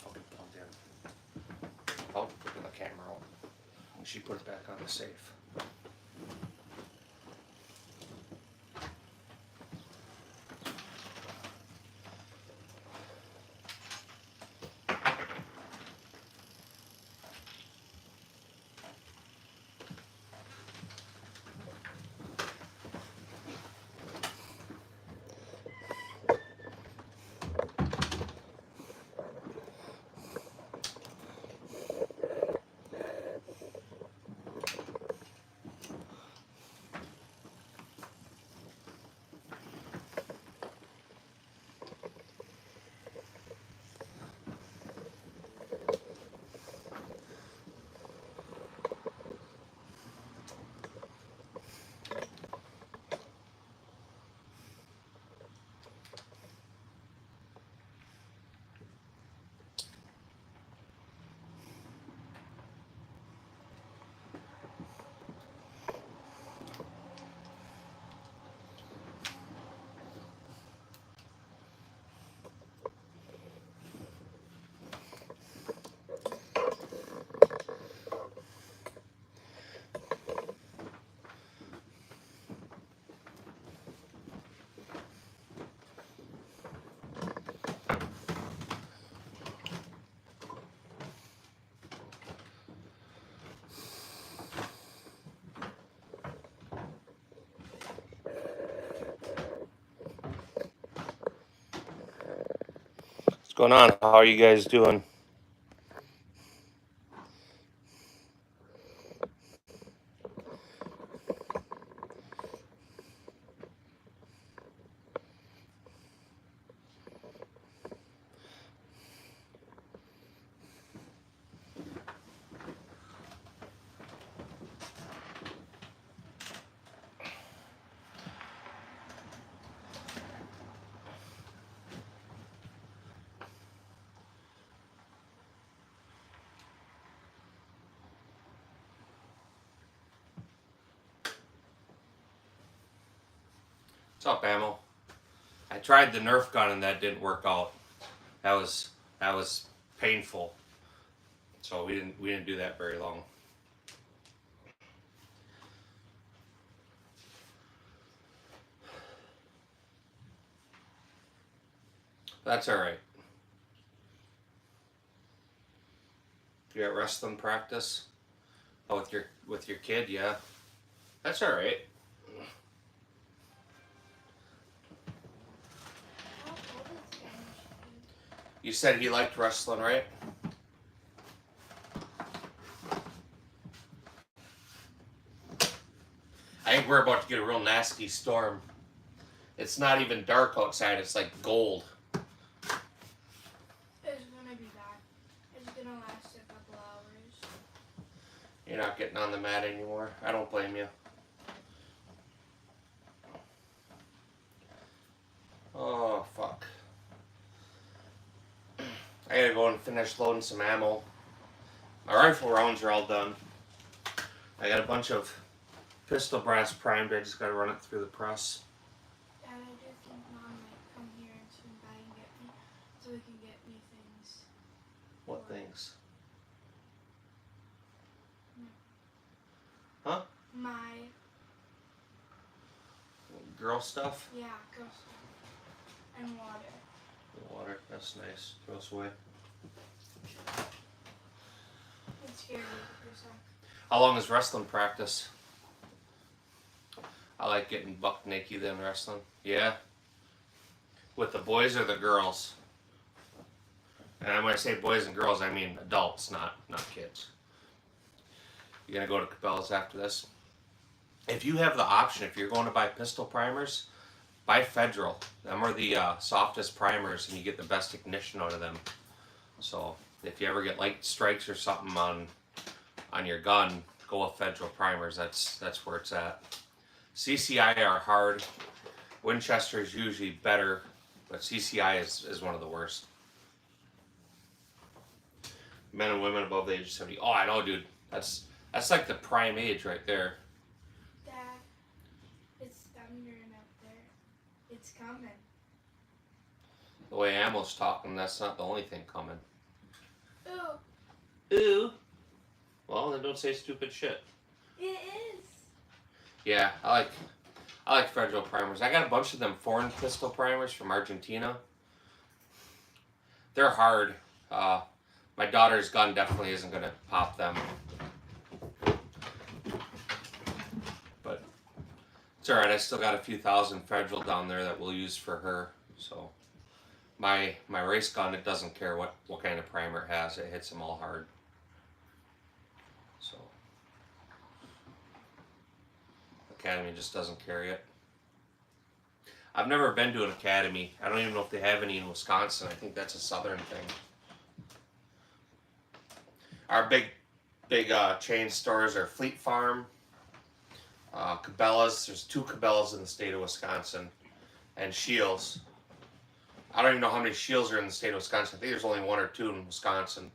I'll be plugged in. I'll put the camera out. And she put it back on the safe. What's going on? How are you guys doing? What's up, Ammo? I tried the Nerf gun and that didn't work out. That was painful. So we didn't do that very long. That's all right. You at wrestling practice? Oh, with your kid, yeah. That's all right. You said he liked wrestling, right? I think we're about to get a real nasty storm. It's not even dark outside, it's like gold. It's gonna be bad. It's gonna last a couple hours. You're not getting on the mat anymore. I don't blame you. Oh, fuck. I gotta go and finish loading some ammo. My rifle rounds are all done. I got a bunch of pistol brass primed. I just gotta run it through the press. Dad, I do think Mom might come here and swing by and get me, so we can get me things. What things? No. Huh? My, Girl stuff? yeah, girl stuff. And water. The water, that's nice. Throw us away. It's scary for a sec. How long is wrestling practice? I like getting buck naked in wrestling. Yeah. With the boys or the girls? And when I say boys and girls, I mean adults, not kids. You're gonna go to Cabela's after this. If you have the option, if you're going to buy pistol primers, buy Federal. Them are the softest primers, and you get the best ignition out of them. So if you ever get light strikes or something on your gun, go with Federal primers. That's where it's at. CCI are hard. Winchester is usually better, but CCI is one of the worst. Men and women above the age of 70. Oh, I know, dude. That's like the prime age right there. Dad, it's thundering out there. It's coming. The way Ammo's talking, that's not the only thing coming. Ooh, Ooh. Well, then don't say stupid shit. it is. Yeah, I like Federal primers. I got a bunch of them foreign pistol primers from Argentina. They're hard. My daughter's gun definitely isn't gonna pop them. But it's alright, I still got a few thousand Federal down there that we'll use for her. So my race gun, it doesn't care what kind of primer it has, it hits them all hard. So Academy just doesn't carry it. I've never been to an Academy. I don't even know if they have any in Wisconsin. I think that's a southern thing. Our big chain stores are Fleet Farm, Cabela's. There's 2 Cabela's in the state of Wisconsin, and Scheels. I don't even know how many Scheels are in the state of Wisconsin. I think there's only 1 or 2 in Wisconsin.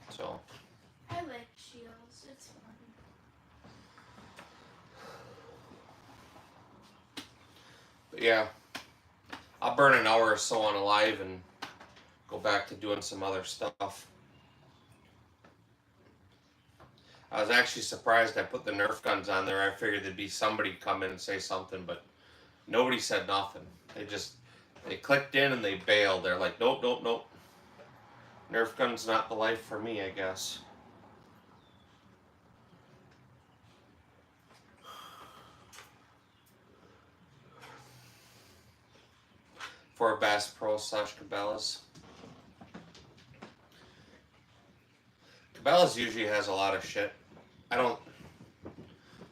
So. I like Shields. It's fun. But yeah, I'll burn an hour or so on a live and go back to doing some other stuff. I was actually surprised I put the Nerf guns on there. I figured there'd be somebody come in and say something, but nobody said nothing. They clicked in and they bailed. They're like, nope, nope, nope. Nerf gun's not the life for me, I guess. For Bass Pro / Cabela's. Cabela's usually has a lot of shit. I don't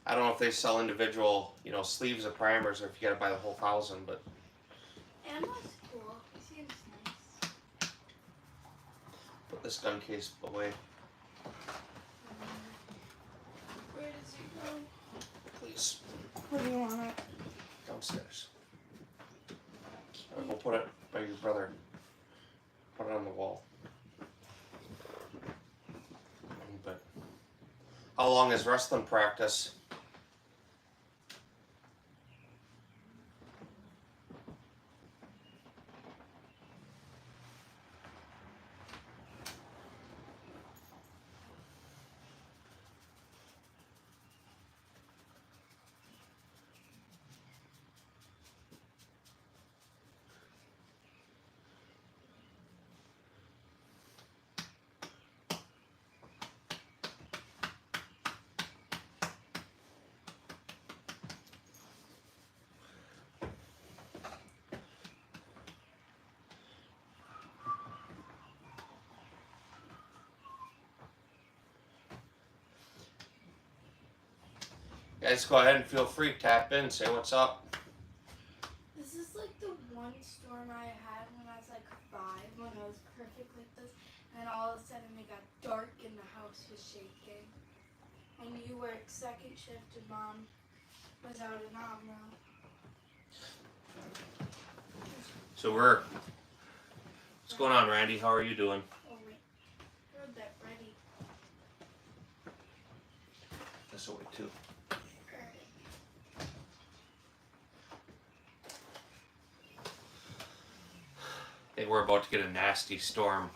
know if they sell individual, sleeves of primers or if you gotta buy the whole 1,000, but Ammo's cool. It seems nice. put this gun case away, Where does it go? please. Where do you want it? Downstairs. We'll put it by your brother. Put it on the wall. But how long is wrestling practice? Guys, go ahead and feel free. Tap in, say what's up. This is like the one storm I had when I was like 5, when it was perfect like this, and all of a sudden it got dark and the house was shaking. And you worked second shift and Mom was out in Omro. So what's going on, Randy? How are you doing? Oh wait, heard that ready. This away too. I think we're about to get a nasty storm.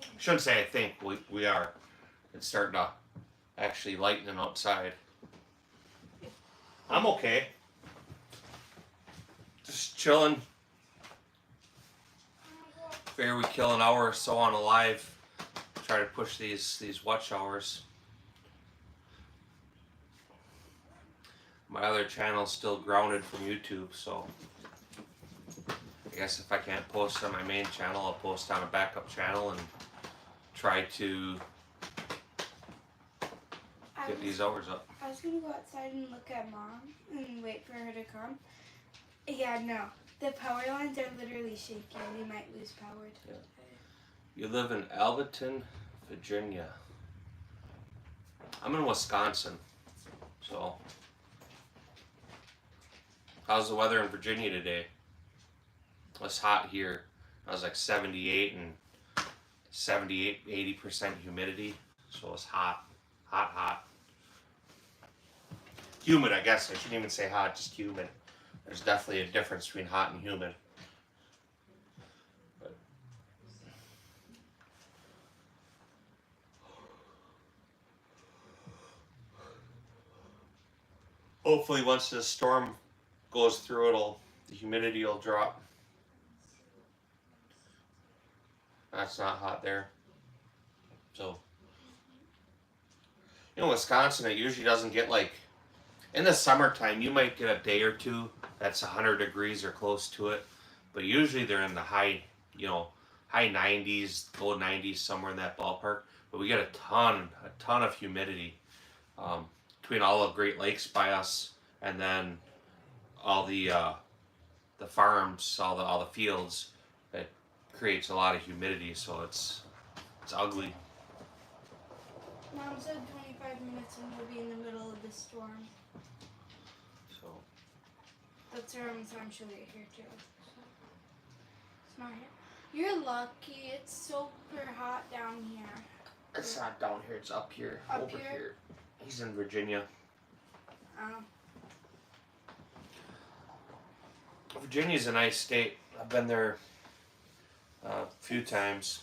I shouldn't say I think, we are. It's starting to actually lightning outside. I'm okay. Just chilling. Figure we kill an hour or so on a live. Try to push these watch hours. My other channel's still grounded from YouTube, so I guess if I can't post on my main channel, I'll post on a backup channel and try to get these hours up. I was gonna go outside and look at Mom and wait for her to come. Yeah, no. The power lines are literally shaking. We might lose power today. You live in Alberton, Virginia. I'm in Wisconsin, so how's the weather in Virginia today? It's hot here. I was like 78 and 80% humidity, so it's hot. Hot. Humid, I guess. I shouldn't even say hot, just humid. There's definitely a difference between hot and humid. But Hopefully, once this storm goes through, the humidity will drop. That's not hot there. So, Wisconsin, it usually doesn't get like, in the summertime, you might get a day or two that's 100 degrees or close to it, but usually they're in the high 90s, low 90s, somewhere in that ballpark. But we get a ton of humidity between all the Great Lakes by us, and then all the farms, all the fields. It creates a lot of humidity, so it's ugly. Mom said 25 minutes and we'll be in the middle of the storm. So That's around the time she'll get here too. So. It's not here. You're lucky. It's super hot down here. it's not down here; it's up here, Up over here? here. He's in Virginia. Virginia's a nice state. I've been there a few times.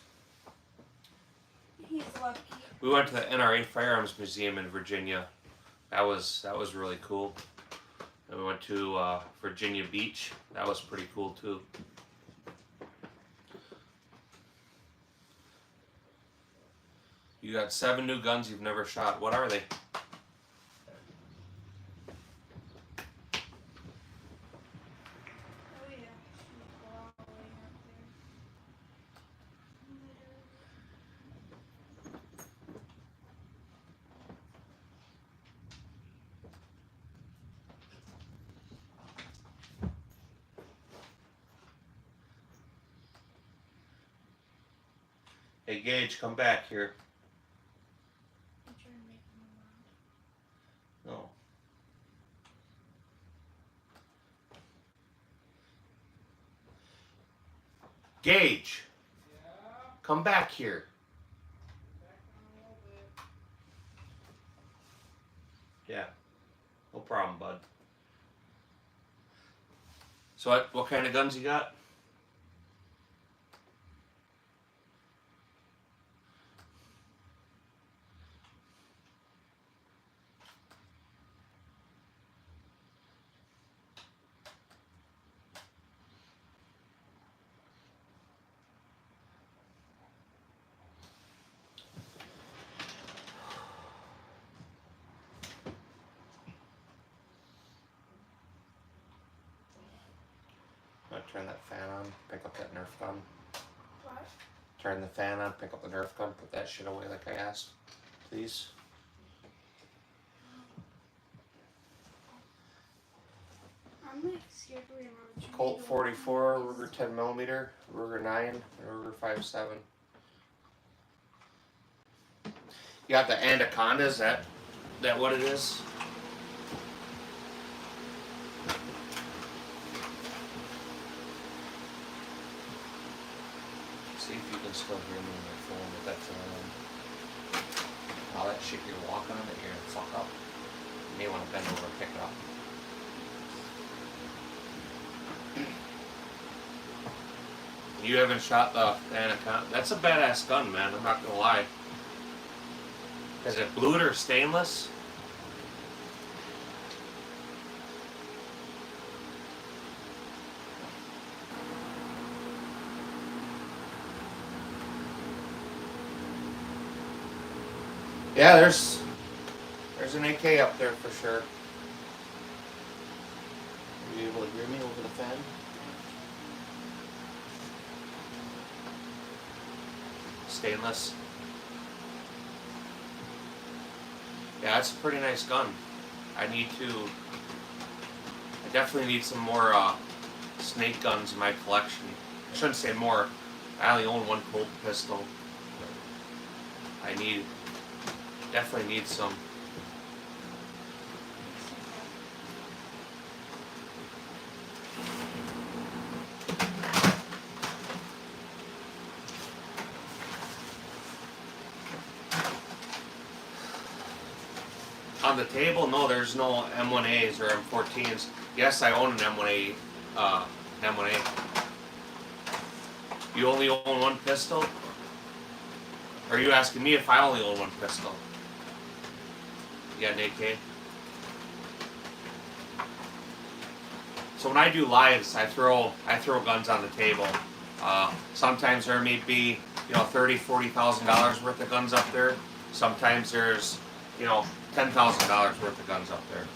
He's lucky. We went to the NRA Firearms Museum in Virginia. That was really cool. And we went to Virginia Beach. That was pretty cool too. You got 7 new guns you've never shot. What are they? Oh yeah. She's all the way up there. Hey Gage, come back here. I'm trying to make him around. No. Gage, come back here. Yeah, no problem, bud. So what kind of guns you got? I'm gonna turn that fan on, pick up that Nerf gun. What? Turn the fan on, pick up the Nerf gun, put that shit away like I asked, please. I'm like scared to remember. Colt 44, Ruger 10mm, Ruger 9, and Ruger 5.7. You got the Anaconda, is that what it is? See if you can still hear me on your phone with that phone. All that shit you're walking on that you're gonna fuck up. You may want to bend over and pick it up. You haven't shot the Anaconda. That's a badass gun, man. I'm not gonna lie. Is it blued or stainless? Yeah, there's an AK up there for sure. Are you able to hear me over the fan? Stainless. Yeah, it's a pretty nice gun. I definitely need some more snake guns in my collection. I shouldn't say more. I only own one Colt pistol. Definitely need some. On the table, no, there's no M1As or M14s. Yes, I own an M1A. M1A. You only own one pistol? Or are you asking me if I only own one pistol? You got an AK? So when I do lives, I throw guns on the table. Sometimes there may be, you know, $30,000-$40,000 worth of guns up there. Sometimes there's, you know, $10,000 worth of guns up there.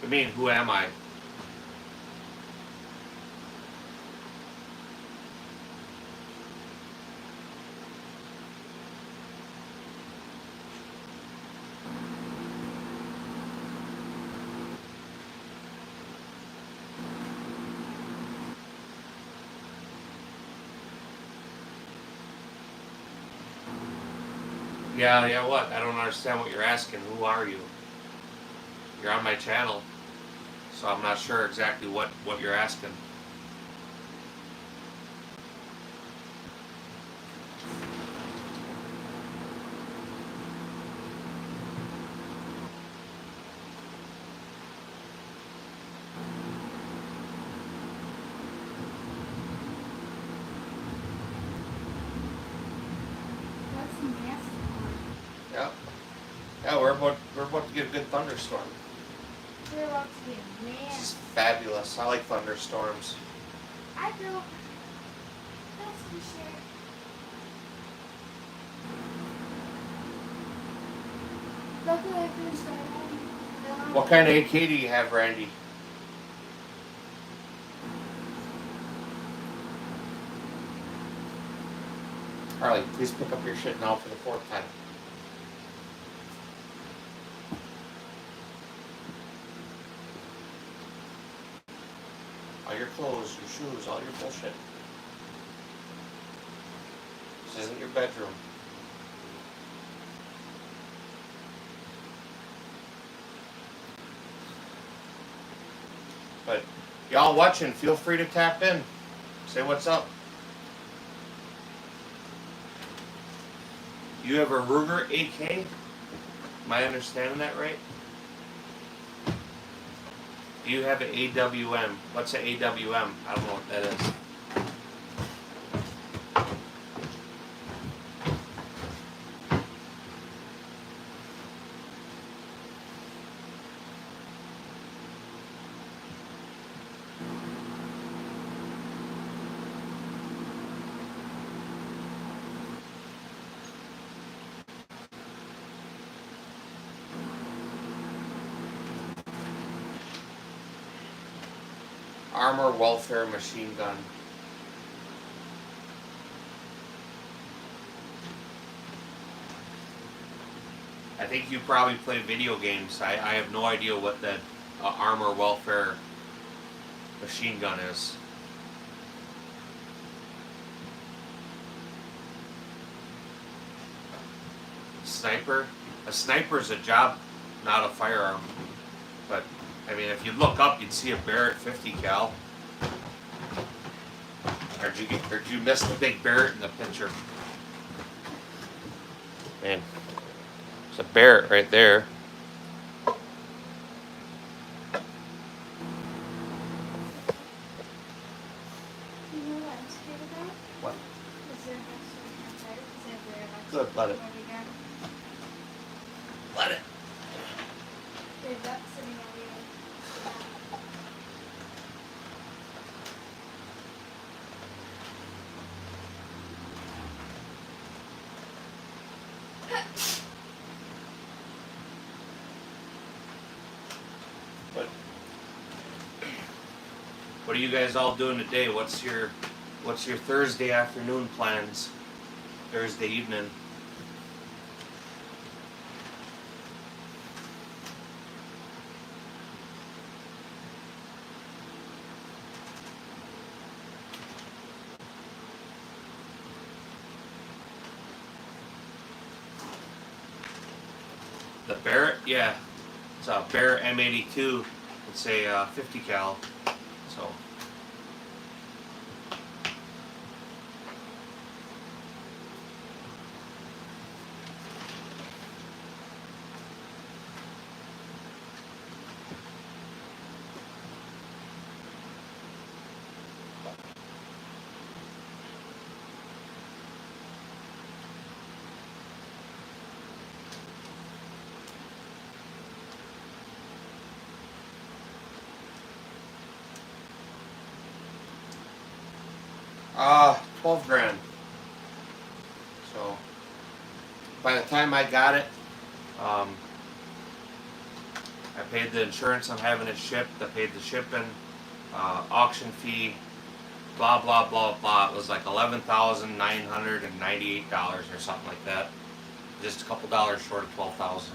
I mean, who am I? Yeah, what? I don't understand what you're asking. Who are you? You're on my channel, so I'm not sure exactly what you're asking. That's a nasty one. Yeah. Yeah, we're about to get a good thunderstorm. We're about to get This is nasty. fabulous. I like thunderstorms. I don't. That's for sure. Luckily, I finished that one. What kind of AK do you have, Randy? Harley, please pick up your shit now for the fourth time. All your clothes, your shoes, all your bullshit. This isn't your bedroom. But y'all watching, feel free to tap in. Say what's up. You have a Ruger AK? Am I understanding that right? You have an AWM. What's an AWM? I don't know what that is. Armor Welfare Machine Gun. I think you probably play video games. I have no idea what that Armor Welfare Machine Gun is. Sniper? A sniper is a job, not a firearm. But I mean, if you look up, you'd see a Barrett 50 cal. Or did you miss the big Barrett in the picture? Man, it's a Barrett right there. You know what I'm scared about? What? Is there next to the campfire? Because I wear that. Good, let it. Again. Let it. There's that sitting over here. What are you guys all doing today? What's your Thursday afternoon plans? Thursday evening? The Barrett, yeah, it's a Barrett M82. It's a 50 cal. So. 12 grand. So by the time I got it, I paid the insurance on having it shipped. I paid the shipping, auction fee, blah blah blah blah. It was like $11,998 or something like that. Just a couple dollars short of 12,000.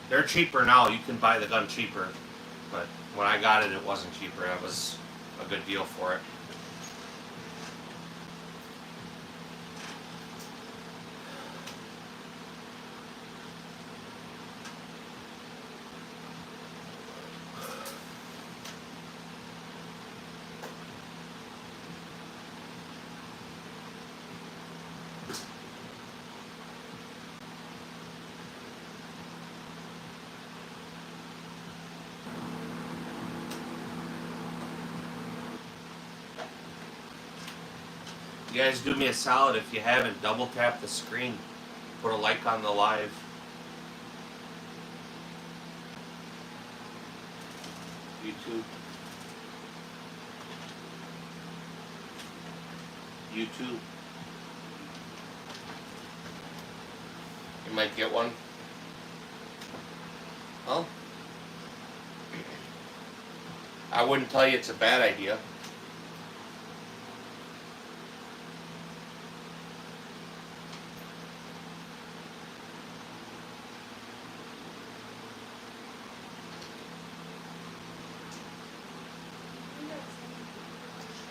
They're cheaper now. You can buy the gun cheaper, but when I got it, it wasn't cheaper. That was a good deal for it. You guys do me a solid if you haven't, double tap the screen. Put a like on the live. YouTube. YouTube. You might get one. Well, I wouldn't tell you it's a bad idea.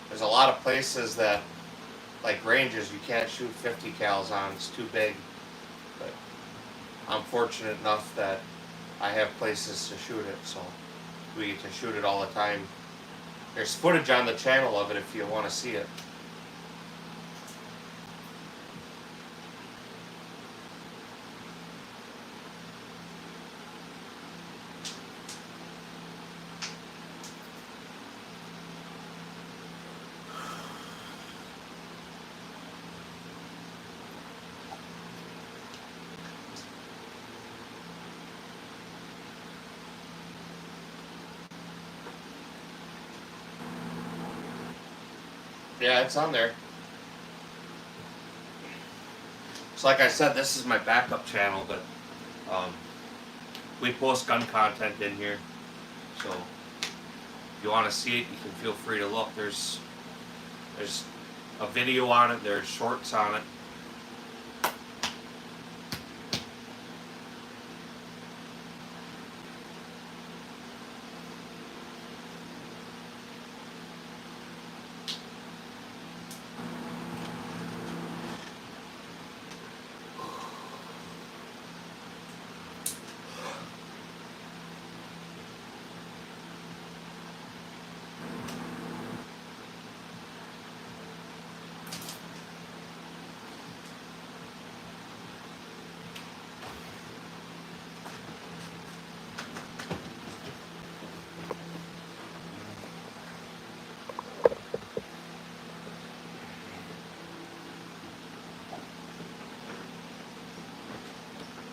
There's a lot of places that, like ranges, you can't shoot 50 cals on. It's too big. But I'm fortunate enough that I have places to shoot it, so we get to shoot it all the time. There's footage on the channel of it if you want to see it. Yeah, it's on there. So like I said, this is my backup channel, but we post gun content in here. So if you want to see it, you can feel free to look. There's a video on it, there's shorts on it.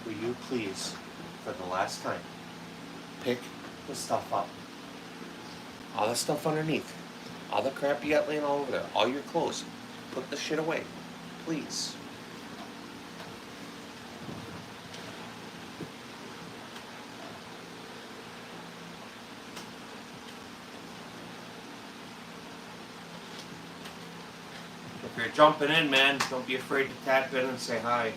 Will you please, for the last time, pick the stuff up? All the stuff underneath. All the crap you got laying all over there. All your clothes. Put the shit away. Please. If you're jumping in, man, don't be afraid to tap in and say hi.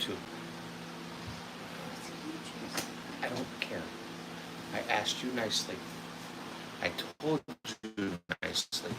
too. I don't care. I asked you nicely. I told you nicely.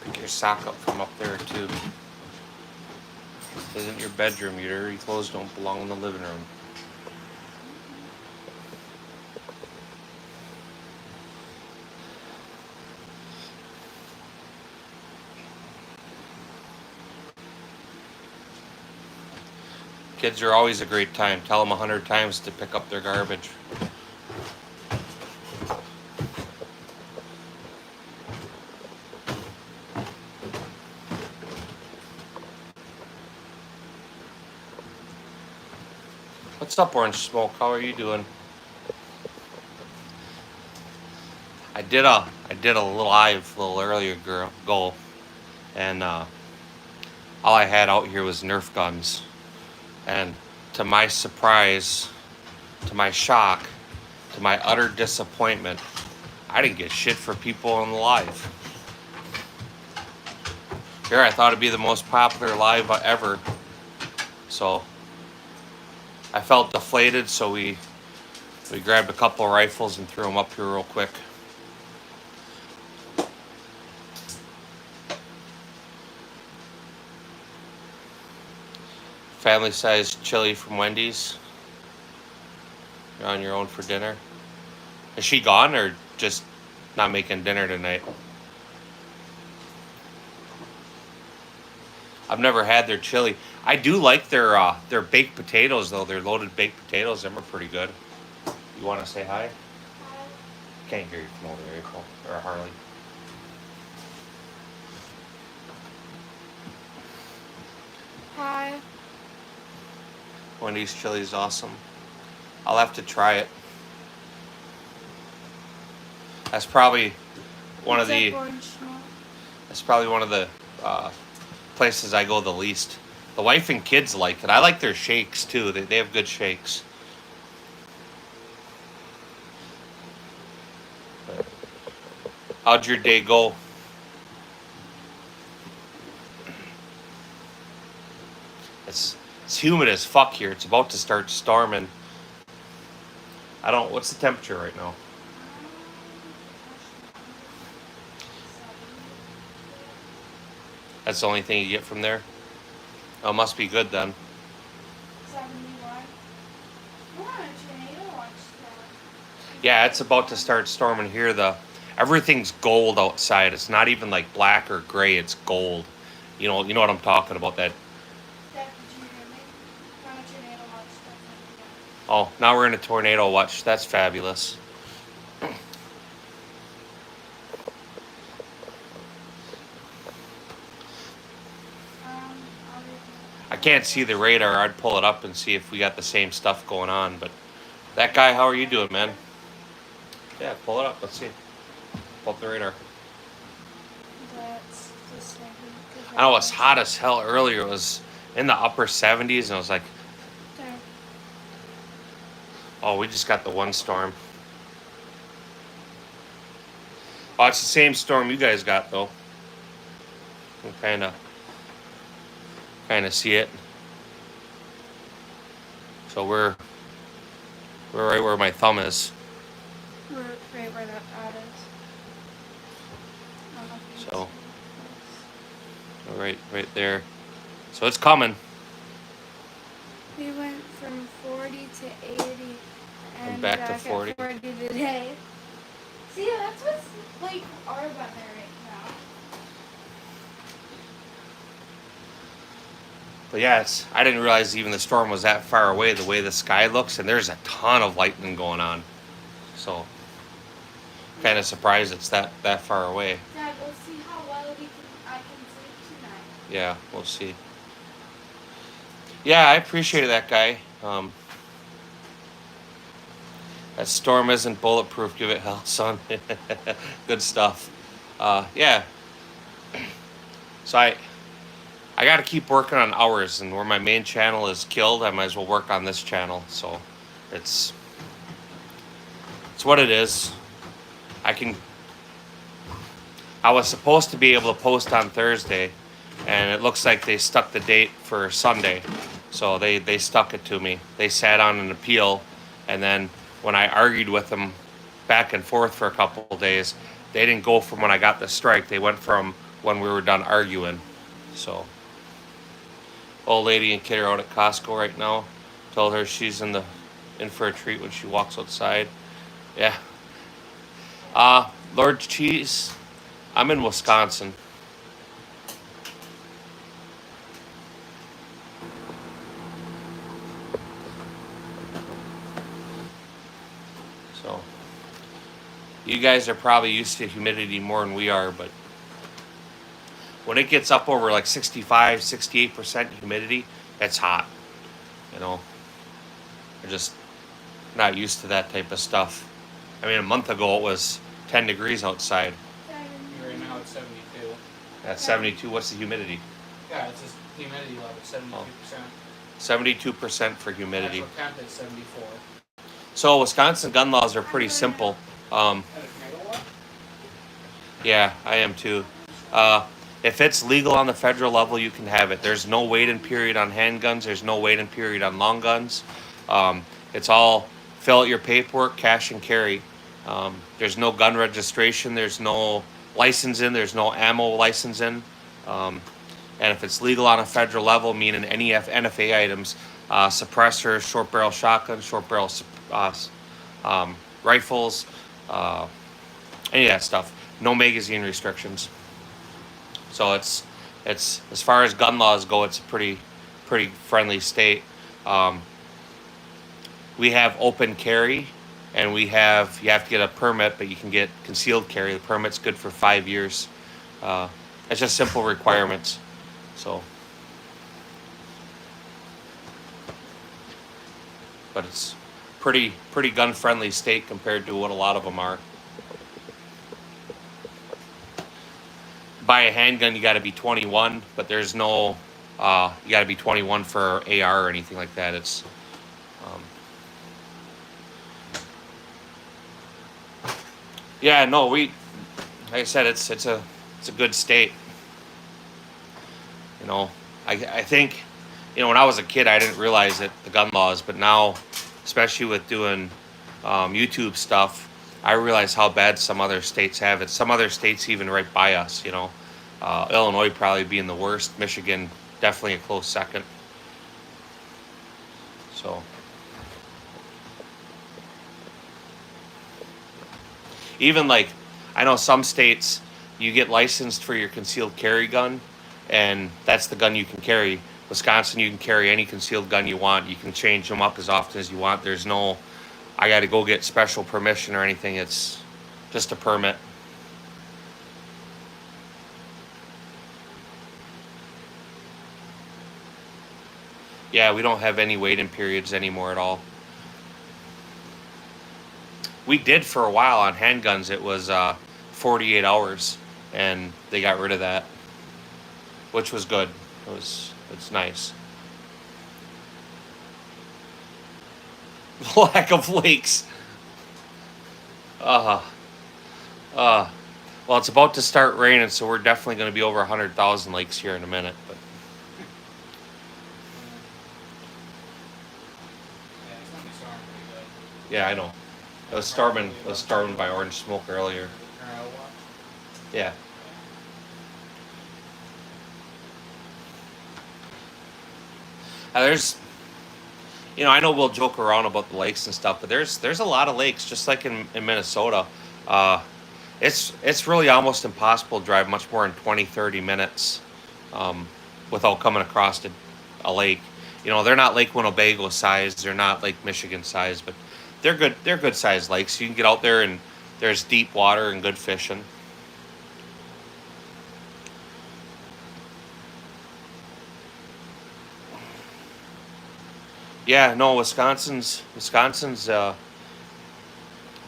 Pick your sock up from up there too. This isn't your bedroom. Your dirty clothes don't belong in the living room. Kids are always a great time. Tell them 100 times to pick up their garbage. What's up, Orange Smoke? How are you doing? I did a live a little earlier, go, and all I had out here was Nerf guns, and to my surprise, to my shock, to my utter disappointment, I didn't get shit for people on the live. Here, I thought it'd be the most popular live ever, so I felt deflated. So we grabbed a couple of rifles and threw them up here real quick. Family-sized chili from Wendy's. You're on your own for dinner. Is she gone or just not making dinner tonight? I've never had their chili. I do like their baked potatoes though. Their loaded baked potatoes, them are pretty good. You want to say hi? Can't hear you from over there, April or Harley. Hi. Wendy's chili is awesome. I'll have to try it. That's probably one of the. That's probably one of the places I go the least. The wife and kids like it. I like their shakes too. They have good shakes. How'd your day go? It's humid as fuck here. It's about to start storming. What's the temperature right now? That's the only thing you get from there? Oh, must be good then. 71. We're on a tornado watch now. Yeah, it's about to start storming here. Everything's gold outside. It's not even like black or gray. It's gold. You know what I'm talking about. That. Dad, did you hear me? We're on a tornado watch stuff. Oh, now we're in a tornado watch. That's fabulous. I can't see the radar. I'd pull it up and see if we got the same stuff going on. But that guy, how are you doing, man? Yeah, pull it up. Let's see. Pull up the radar. That's the second. I know it's hot as hell earlier. It was in the upper 70s, and I was like, There. oh, we just got the one storm. Oh, it's the same storm you guys got, though. You kind of see it. So we're right where my thumb is. We're right where that ad is. I don't know if you can So see we're right there. So it's coming. this. We went from 40 to 80 and back to 40. At 40 today. See, that's what's like our weather right now. But yeah, I didn't realize even the storm was that far away. The way the sky looks, and there's a ton of lightning going on. So kind of surprised it's that far away. Dad, we'll see how well I can sleep tonight. Yeah, we'll see. Yeah, I appreciated that guy. That storm isn't bulletproof. Give it hell, son. Good stuff. Yeah. So I got to keep working on hours, and where my main channel is killed, I might as well work on this channel. So it's what it is. I was supposed to be able to post on Thursday, and it looks like they stuck the date for Sunday. So they stuck it to me. They sat on an appeal, and then when I argued with them back and forth for a couple of days, they didn't go from when I got the strike. They went from when we were done arguing. So old lady and kid are out at Costco right now. Told her she's in for a treat when she walks outside. Yeah. Lord Cheese, I'm in Wisconsin. So you guys are probably used to humidity more than we are, but when it gets up over like 65, 68% humidity, it's hot. You know, we're just not used to that type of stuff. I mean, a month ago it was 10 degrees outside. Right now it's 72. At 72, what's the humidity? Yeah, it's just humidity level, 72%. 72% for humidity. Actual temp is 74. So Wisconsin gun laws are pretty simple. Yeah, I am too. If it's legal on the federal level, you can have it. There's no wait-in period on handguns. There's no wait-in period on long guns. It's all fill out your paperwork, cash and carry. There's no gun registration. There's no licensing. There's no ammo licensing. And if it's legal on a federal level, meaning any NFA items, suppressors, short barrel shotguns, short barrel rifles, any of that stuff. No magazine restrictions. So it's as far as gun laws go, it's a pretty friendly state. We have open carry, and you have to get a permit, but you can get concealed carry. The permit's good for 5 years. It's just simple requirements. So, but it's pretty gun friendly state compared to what a lot of them are. Buy a handgun, you got to be 21, but there's no you got to be 21 for AR or anything like that. It's yeah, no, like I said, it's a good state. You know, I think, you know, when I was a kid, I didn't realize it, the gun laws, but now, especially with doing YouTube stuff, I realize how bad some other states have it. Some other states even right by us, you know. Illinois probably being the worst. Michigan definitely a close second. So even like, I know some states you get licensed for your concealed carry gun, and that's the gun you can carry. Wisconsin, you can carry any concealed gun you want. You can change them up as often as you want. There's no, I got to go get special permission or anything. It's just a permit. Yeah, we don't have any wait-in periods anymore at all. We did for a while on handguns. It was 48 hours, and they got rid of that, which was good. It's nice. Lack of lakes. Well, it's about to start raining, so we're definitely going to be over 100,000 lakes here in a minute. But Yeah, it's gonna be storming pretty good. yeah, I know. I was starving by orange smoke earlier. Or Iowa. Yeah. There's, you know, I know we'll joke around about the lakes and stuff, but there's a lot of lakes, just like in Minnesota. It's really almost impossible to drive much more than 20, 30 minutes without coming across a lake. You know, they're not Lake Winnebago size, they're not Lake Michigan size, but they're good. They're good sized lakes. You can get out there and there's deep water and good fishing. Yeah, no, Wisconsin's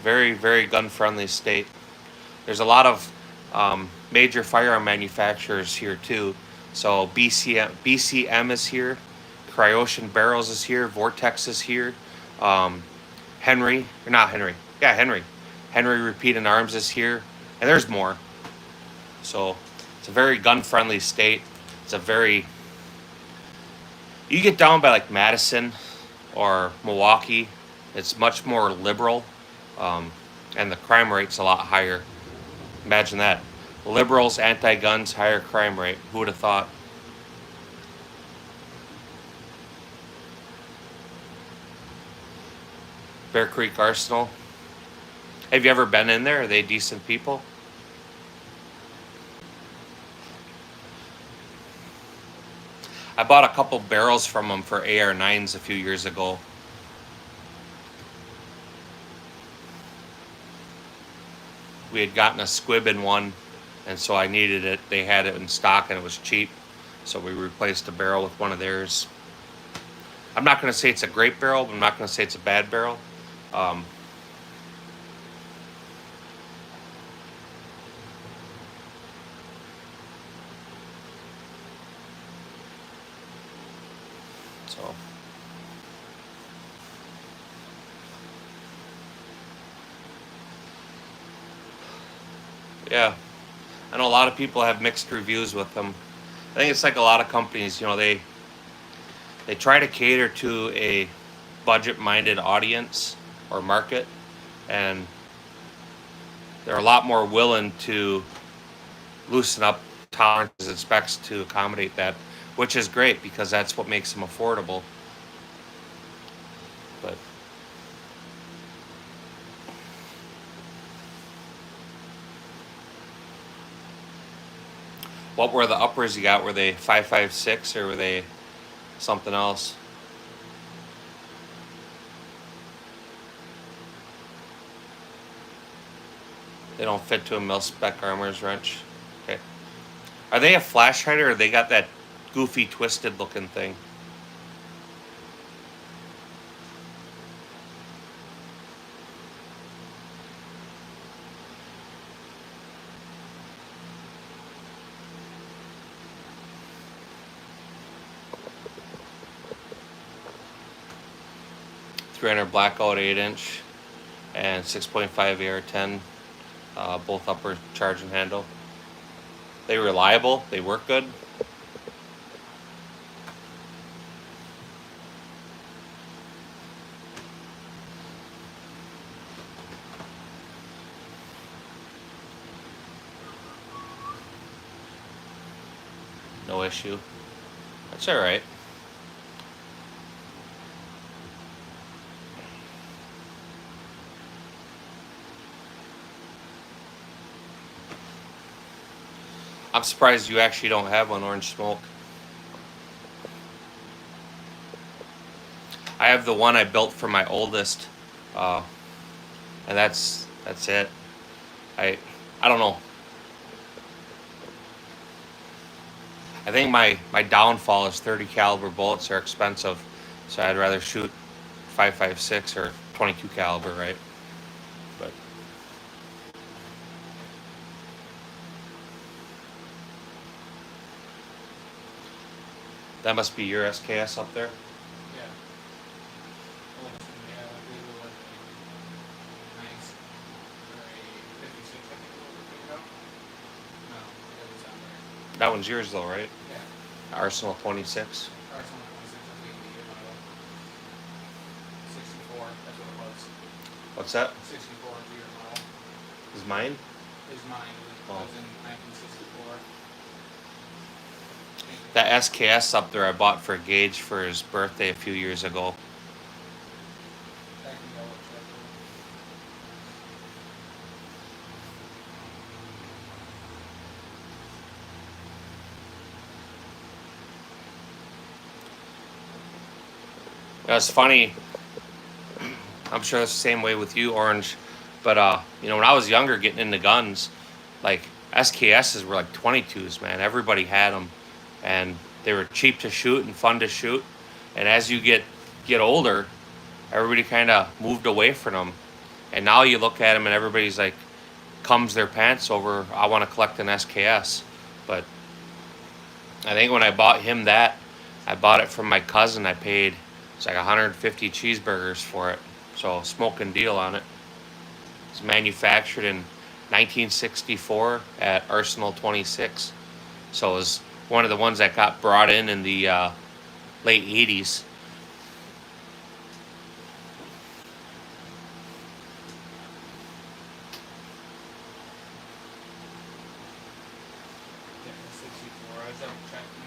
very very gun friendly state. There's a lot of major firearm manufacturers here too. So BCM is here, Cryocean Barrels is here, Vortex is here, um, Henry or not Henry, yeah Henry Repeat and Arms is here, and there's more. So it's a very gun friendly state. It's a very you get down by like Madison or Milwaukee, it's much more liberal, um, and the crime rate's a lot higher. Imagine that. Liberals, anti-guns, higher crime rate. Who would have thought? Bear Creek Arsenal. Have you ever been in there? Are they decent people? I bought a couple barrels from them for AR-9s a few years ago. We had gotten a squib in one, and so I needed it. They had it in stock and it was cheap, so we replaced a barrel with one of theirs. I'm not going to say it's a great barrel, but I'm not going to say it's a bad barrel. Um, so, yeah. I know a lot of people have mixed reviews with them. I think it's like a lot of companies, you know, they try to cater to a budget-minded audience or market, and they're a lot more willing to loosen up tolerances and specs to accommodate that, which is great because that's what makes them affordable. But what were the uppers you got? Were they 5.56 or were they something else? They don't fit to a mil-spec armor's wrench. Okay. Are they a flash hider or they got that goofy twisted looking thing? .300 blackout 8-inch and 6.5 AR-10, both upper charge and handle. They reliable. They work good. No issue. That's all right. I'm surprised you actually don't have one, Orange Smoke. I have the one I built for my oldest, and that's it. I don't know. I think my downfall is 30 caliber bullets are expensive, so I'd rather shoot 5.56 or 22 caliber, right? But that must be your SKS up there. Yeah. Well, yeah, I believe it was a nice, or a 56, I think it was a big drop. No, it was on there. That one's yours though, right? Yeah. Arsenal 26. Arsenal 26, I think the year model. 64, that's what it was. What's that? 64 is the year model. Is mine? Is mine, it Oh. was in 1964. That SKS up there I bought for Gage for his birthday a few years ago. I can double check it. It's funny. I'm sure it's the same way with you, Orange. But when I was younger, getting into guns, like SKSs were like 22s, man. Everybody had them, and they were cheap to shoot and fun to shoot. And as you get older, everybody kind of moved away from them. And now you look at them, and everybody's like, comes their pants over. I want to collect an SKS, but I think when I bought him that, I bought it from my cousin. I paid it's like 150 cheeseburgers for it. So smoking deal on it. It's manufactured in 1964 at Arsenal 26. So it was one of the ones that got brought in the late 80s. Yeah, the 64. I was double checking.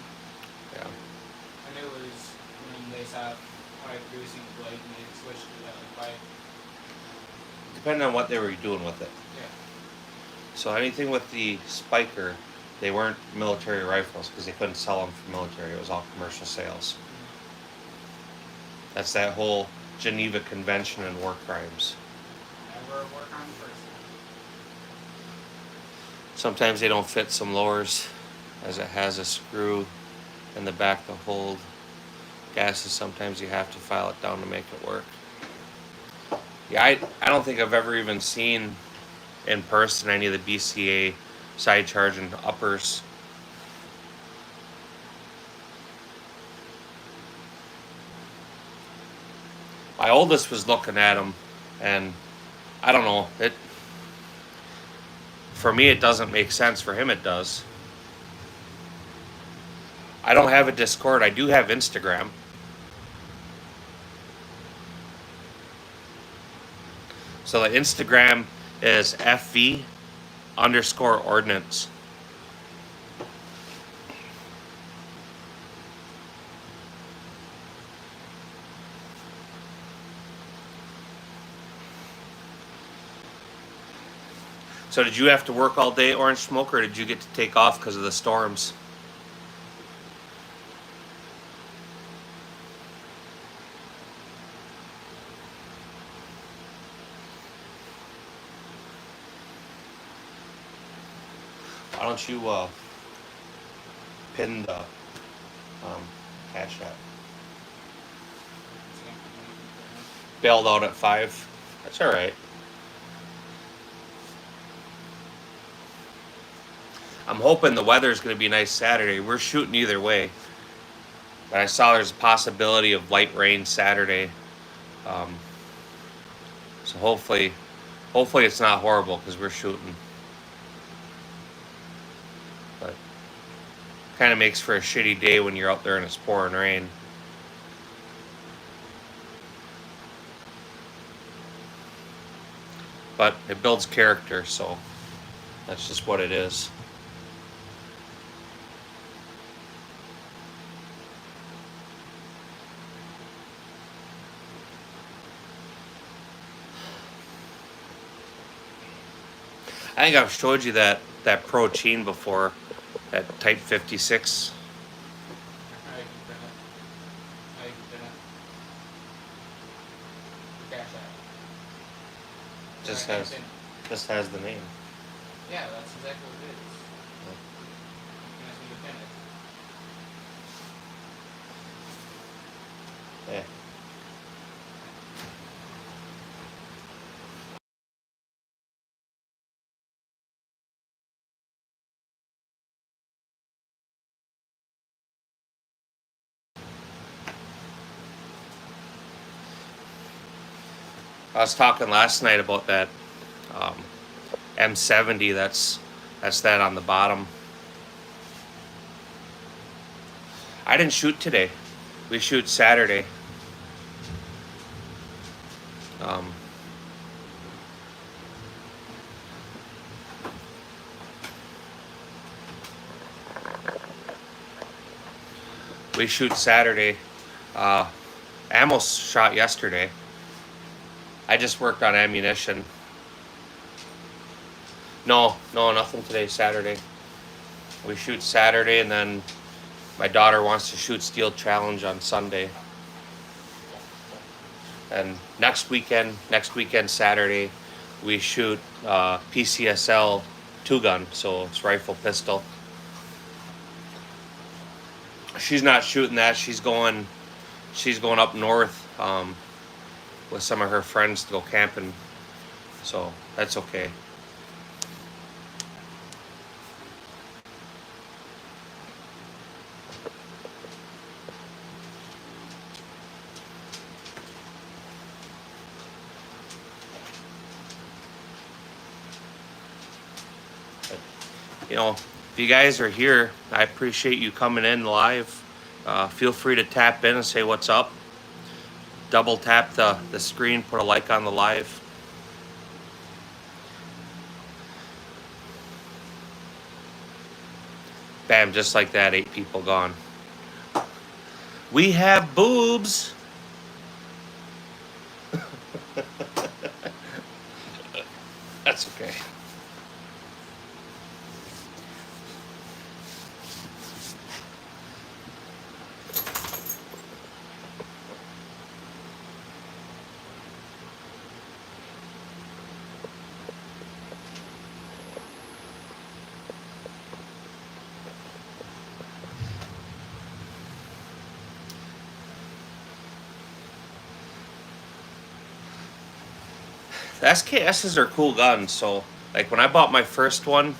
Yeah. I knew it was when they stopped producing the blade and they switched to that like pipe. Depending on what they were doing with it. Yeah. So anything with the spiker, they weren't military rifles because they couldn't sell them for military. It was all commercial sales. That's that whole Geneva Convention and war crimes. Never work on first. Sometimes they don't fit some lowers, as it has a screw in the back to hold gases. Sometimes you have to file it down to make it work. Yeah, I don't think I've ever even seen in person any of the BCA side charge and uppers. My oldest was looking at them, and I don't know, for me it doesn't make sense. For him it does. I don't have a Discord. I do have Instagram. So the Instagram is FV_ordnance. So did you have to work all day, Orange Smoke, or did you get to take off because of the storms? Why don't you pin the cash app? Bailed out at 5. That's all right. I'm hoping the weather's going to be nice Saturday. We're shooting either way. But I saw there's a possibility of light rain Saturday. So hopefully it's not horrible because we're shooting. But kind of makes for a shitty day when you're out there and it's pouring rain. But it builds character, so that's just what it is. I think I've showed you that Pro Chain before, that Type 56. I can print it. I can print it. Cash out. Just has the name. Yeah, that's exactly what it is. You asked me to pin it. Yeah. I was talking last night about that M70. That's that on the bottom. I didn't shoot today. We shoot Saturday. We shoot Saturday. Ammo shot yesterday. I just worked on ammunition. No, nothing today, Saturday. We shoot Saturday, and then my daughter wants to shoot Steel Challenge on Sunday. And next weekend Saturday, we shoot PCSL 2-gun, so it's rifle pistol. She's not shooting that. She's going up north with some of her friends to go camping, so that's okay. You know, if you guys are here, I appreciate you coming in live. Feel free to tap in and say what's up. Double tap the screen, put a like on the live. Bam, just like that, 8 people gone. We have boobs. That's okay. The SKSs are cool guns, so like when I bought my first one,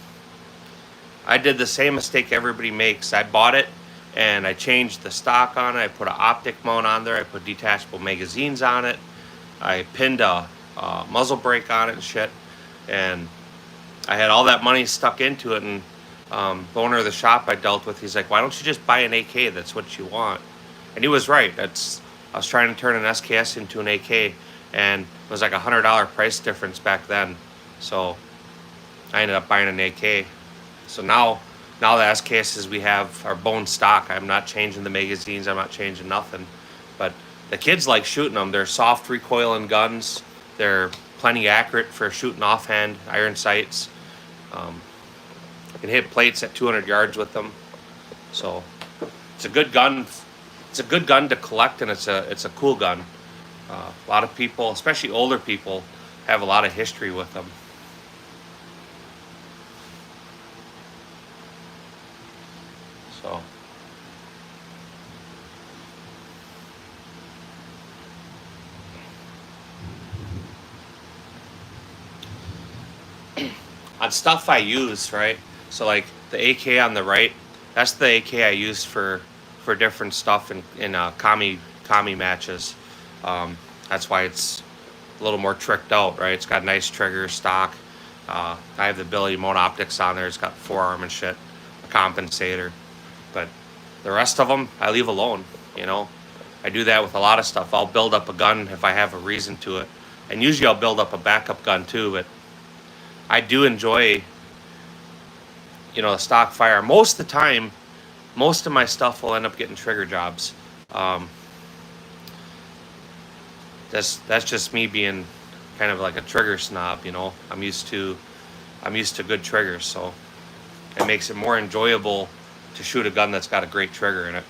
I did the same mistake everybody makes. I bought it and I changed the stock on it. I put an optic mount on there. I put detachable magazines on it. I pinned a muzzle brake on it and shit. And I had all that money stuck into it. And the owner of the shop I dealt with, he's like, "Why don't you just buy an AK? That's what you want." And he was right. I was trying to turn an SKS into an AK, and it was like $100 price difference back then. So I ended up buying an AK. So now the SKSs we have are bone stock. I'm not changing the magazines. I'm not changing nothing. But the kids like shooting them. They're soft recoiling guns. They're plenty accurate for shooting offhand iron sights. You can hit plates at 200 yards with them. So it's a good gun. It's a good gun to collect, and it's a cool gun. A lot of people, especially older people, have a lot of history with them. So on stuff I use, right? So like the AK on the right, that's the AK I use for different stuff in commie matches. That's why it's a little more tricked out, right? It's got nice trigger stock. I have the ability to mount optics on there. It's got forearm and shit, a compensator. But the rest of them, I leave alone, you know? I do that with a lot of stuff. I'll build up a gun if I have a reason to it. And usually I'll build up a backup gun too, but I do enjoy, you know, the stock fire. Most of the time, most of my stuff will end up getting trigger jobs. That's just me being kind of like a trigger snob, you know. I'm used to good triggers, so it makes it more enjoyable to shoot a gun that's got a great trigger in it.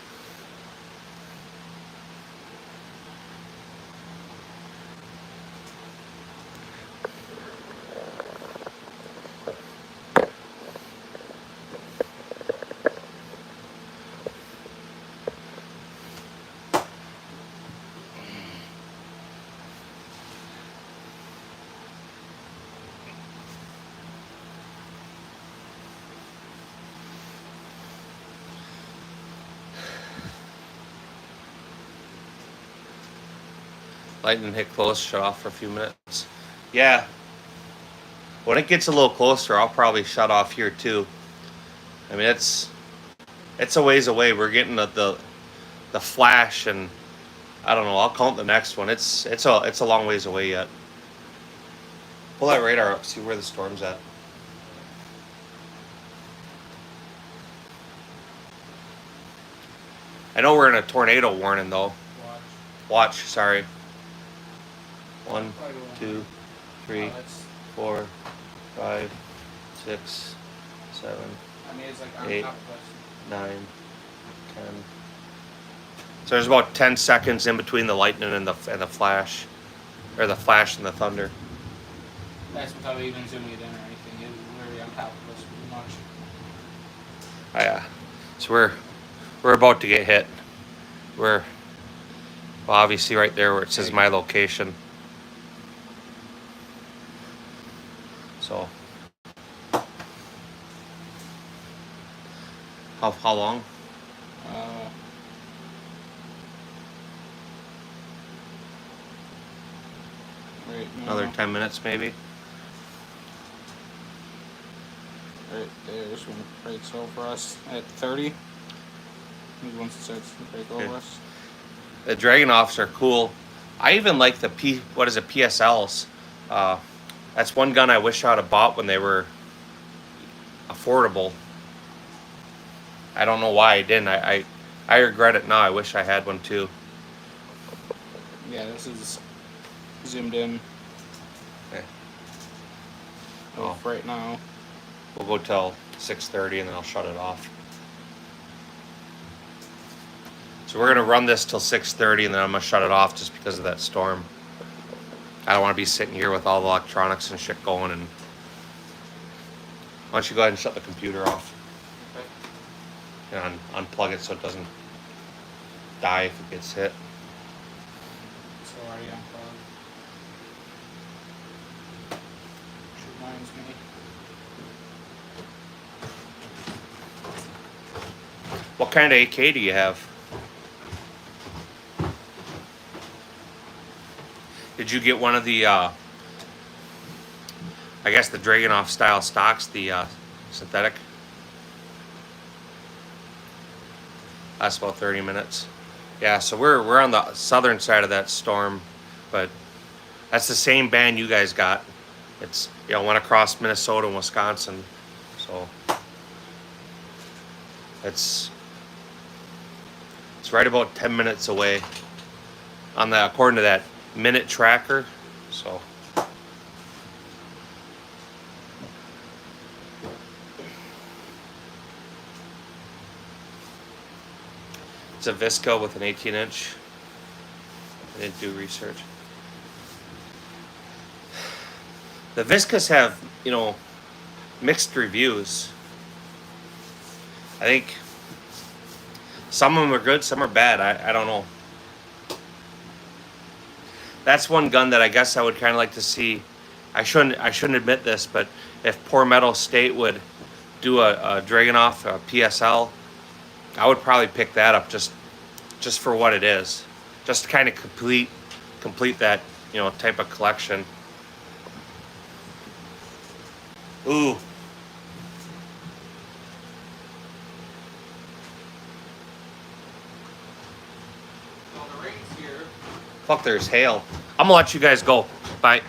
Lightning hit close, shut off for a few minutes. Yeah. When it gets a little closer, I'll probably shut off here too. I mean, it's a ways away. We're getting the flash, and I don't know. I'll count the next one. It's a long ways away yet. Pull that radar up, see where the storm's at. I know we're in a tornado warning though. Watch, sorry. 1, 2, 3, 4, 5, 6, 7, 8, 9, 10. So there's about 10 seconds in between the lightning and the flash. or the flash and the thunder. That's without even zooming it in or anything. It was literally on top of us pretty much. So we're about to get hit. We're well, obviously right there where it says my location. So how long? Right now, Another 10 minutes maybe. right there is when it breaks over us at 30. Once it starts to break over Okay. us. The Dragunovs are cool. I even like the PSLs. That's one gun I wish I would have bought when they were affordable. I don't know why I didn't. I regret it now. I wish I had one too. Yeah, this is zoomed in. Okay. Oh, right now. We'll go till 6:30 and then I'll shut it off. So we're gonna run this till 6:30 and then I'm gonna shut it off just because of that storm. I don't want to be sitting here with all the electronics and shit going. And why don't you go ahead and shut the computer off Okay. and unplug it so it doesn't die if it gets hit. It's already unplugged. Which reminds me. What kind of AK do you have? Did you get one of the, I guess the Dragunov style stocks, the synthetic? That's about 30 minutes. Yeah, so we're on the southern side of that storm, but that's the same band you guys got. It's, you know, went across Minnesota and Wisconsin, so it's right about 10 minutes away on the, according to that minute tracker. So it's a Visco with an 18-inch. I didn't do research. The Viscas have, you know, mixed reviews. I think some of them are good, some are bad. I don't know. That's one gun that I guess I would kind of like to see. I shouldn't admit this, but if Poor Metal State would do a Dragunov, a PSL, I would probably pick that up just for what it is, just to kind of complete that, you know, type of collection. Ooh. So the rain's here. Fuck, there's hail. I'm gonna let you guys go. Bye.